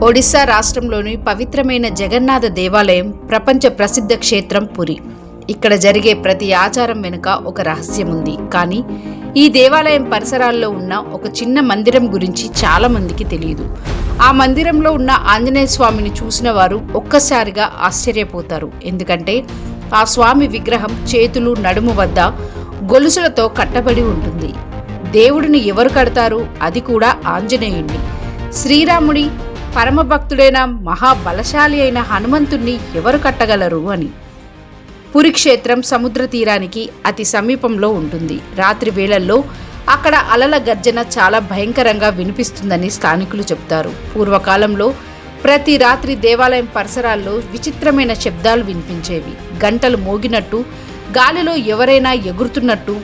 ఒడిశా రాష్ట్రంలోని పవిత్రమైన జగన్నాథ దేవాలయం ప్రపంచ ప్రసిద్ధ క్షేత్రం పురి. ఇక్కడ జరిగే ప్రతి ఆచారం వెనుక ఒక రహస్యం ఉంది. కానీ ఈ దేవాలయం పరిసరాల్లో ఉన్న ఒక చిన్న మందిరం గురించి చాలా మందికి తెలియదు. ఆ మందిరంలో ఉన్న ఆంజనేయ స్వామిని చూసిన వారు ఒక్కసారిగా ఆశ్చర్యపోతారు. ఎందుకంటే ఆ స్వామి విగ్రహం చేతులు నడుము వద్ద గొలుసులతో కట్టబడి ఉంటుంది. దేవుడిని ఎవరు కడతారు? అది కూడా ఆంజనేయుణ్ణి. శ్రీరాముడి పరమభక్తుడైన మహాబలశాలి అయిన హనుమంతుణ్ణి ఎవరు కట్టగలరు అని. పురి క్షేత్రం సముద్ర తీరానికి అతి సమీపంలో ఉంటుంది. రాత్రి వేళల్లో అక్కడ అలల గర్జన చాలా భయంకరంగా వినిపిస్తుందని స్థానికులు చెబుతారు. పూర్వకాలంలో ప్రతి రాత్రి దేవాలయం పరిసరాల్లో విచిత్రమైన శబ్దాలు వినిపించేవి. గంటలు మోగినట్టు, గాలిలో ఎవరైనా ఎగురుతున్నట్టు.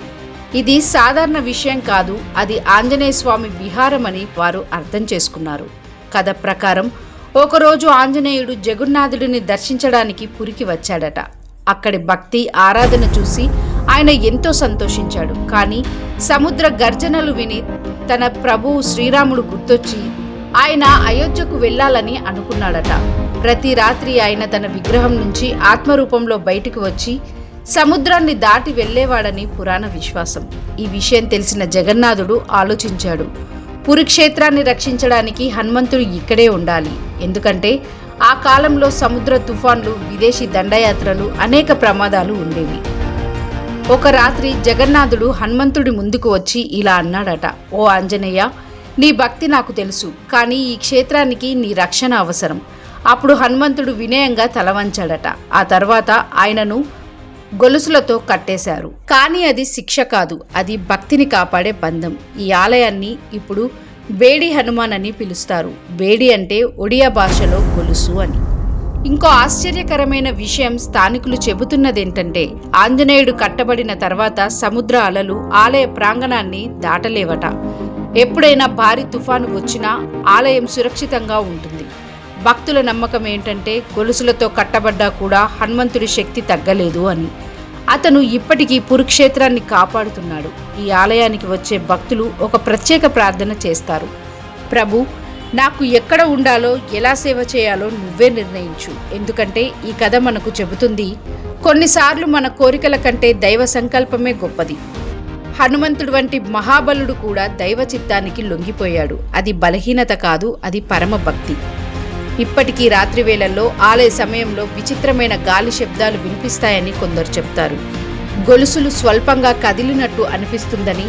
ఇది సాధారణ విషయం కాదు, అది ఆంజనేయ స్వామి విహారమని వారు అర్థం చేసుకున్నారు. కథ ప్రకారం ఒకరోజు ఆంజనేయుడు జగన్నాథుడిని దర్శించడానికి పురికి వచ్చాడట. అక్కడి భక్తి ఆరాధన చూసి ఆయన ఎంతో సంతోషించాడు. కానీ సముద్ర గర్జనలు విని తన ప్రభువు శ్రీరాముడు గుర్తొచ్చి ఆయన అయోధ్యకు వెళ్ళాలని అనుకున్నాడట. ప్రతి రాత్రి ఆయన తన విగ్రహం నుంచి ఆత్మరూపంలో బయటికి వచ్చి సముద్రాన్ని దాటి వెళ్లేవాడని పురాణ విశ్వాసం. ఈ విషయం తెలిసిన జగన్నాథుడు ఆలోచించాడు, పురి క్షేత్రాన్ని రక్షించడానికి హనుమంతుడు ఇక్కడే ఉండాలి. ఎందుకంటే ఆ కాలంలో సముద్ర తుఫాన్లు, విదేశీ దండయాత్రలు, అనేక ప్రమాదాలు ఉండేవి. ఒక రాత్రి జగన్నాథుడు హనుమంతుడి ముందుకు వచ్చి ఇలా అన్నాడట, ఓ ఆంజనేయ, నీ భక్తి నాకు తెలుసు, కానీ ఈ క్షేత్రానికి నీ రక్షణ అవసరం. అప్పుడు హనుమంతుడు వినయంగా తల వంచాడట. ఆ తర్వాత ఆయనను గొలుసులతో కట్టేశారు. కానీ అది శిక్ష కాదు, అది భక్తిని కాపాడే బంధం. ఈ ఆలయాన్ని ఇప్పుడు బేడి హనుమాన్ అని పిలుస్తారు. బేడి అంటే ఒడియా భాషలో గొలుసు అని. ఇంకో ఆశ్చర్యకరమైన విషయం స్థానికులు చెబుతున్నదేంటంటే, ఆంజనేయుడు కట్టబడిన తర్వాత సముద్ర అలలు ఆలయ ప్రాంగణాన్ని దాటలేవట. ఎప్పుడైనా భారీ తుఫాను వచ్చినా ఆలయం సురక్షితంగా ఉంటుంది. భక్తుల నమ్మకం ఏంటంటే, గొలుసులతో కట్టబడ్డా కూడా హనుమంతుడి శక్తి తగ్గలేదు అని. అతను ఇప్పటికీ పురుక్షేత్రాన్ని కాపాడుతున్నాడు. ఈ ఆలయానికి వచ్చే భక్తులు ఒక ప్రత్యేక ప్రార్థన చేస్తారు. ప్రభు, నాకు ఎక్కడ ఉండాలో, ఎలా సేవ చేయాలో నువ్వే నిర్ణయించు. ఎందుకంటే ఈ కథ మనకు చెబుతుంది, కొన్నిసార్లు మన కోరికల కంటే దైవ సంకల్పమే గొప్పది. హనుమంతుడు వంటి మహాబలుడు కూడా దైవ చిత్తానికి లొంగిపోయాడు. అది బలహీనత కాదు, అది పరమ భక్తి. ఇప్పటికీ రాత్రి వేళల్లో ఆలయ సమయంలో విచిత్రమైన గాలి శబ్దాలు వినిపిస్తాయని కొందరు చెప్తారు. గొలుసులు స్వల్పంగా కదిలినట్టు అనిపిస్తుందని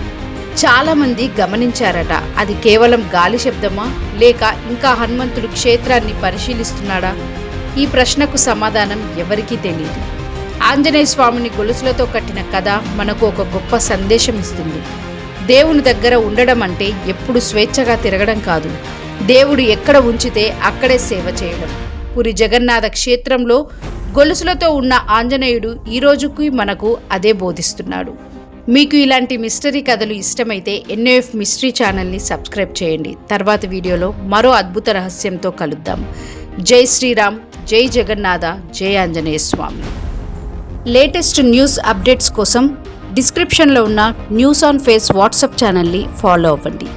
చాలామంది గమనించారట. అది కేవలం గాలి శబ్దమా, లేక ఇంకా హనుమంతుడు క్షేత్రాన్ని పరిశీలిస్తున్నాడా? ఈ ప్రశ్నకు సమాధానం ఎవరికీ తెలియదు. ఆంజనేయ స్వామిని గొలుసులతో కట్టిన కథ మనకు ఒక గొప్ప సందేశం ఇస్తుంది. దేవుని దగ్గర ఉండడం అంటే ఎప్పుడు స్వేచ్ఛగా తిరగడం కాదు, దేవుడు ఎక్కడ ఉంచితే అక్కడే సేవ చేయడం. పురి జగన్నాథ క్షేత్రంలో గొలుసులతో ఉన్న ఆంజనేయుడు ఈ రోజుకి మనకు అదే బోధిస్తున్నాడు. మీకు ఇలాంటి మిస్టరీ కథలు ఇష్టమైతే ఎన్ఏఎఫ్ మిస్టరీ ఛానల్ని సబ్స్క్రైబ్ చేయండి. తర్వాత వీడియోలో మరో అద్భుత రహస్యంతో కలుద్దాం. జై శ్రీరామ్, జై జగన్నాథ, జై ఆంజనేయ స్వామి. లేటెస్ట్ న్యూస్ అప్డేట్స్ కోసం డిస్క్రిప్షన్లో ఉన్న న్యూస్ ఆన్ ఫేస్ వాట్సాప్ ఛానల్ని ఫాలో అవ్వండి.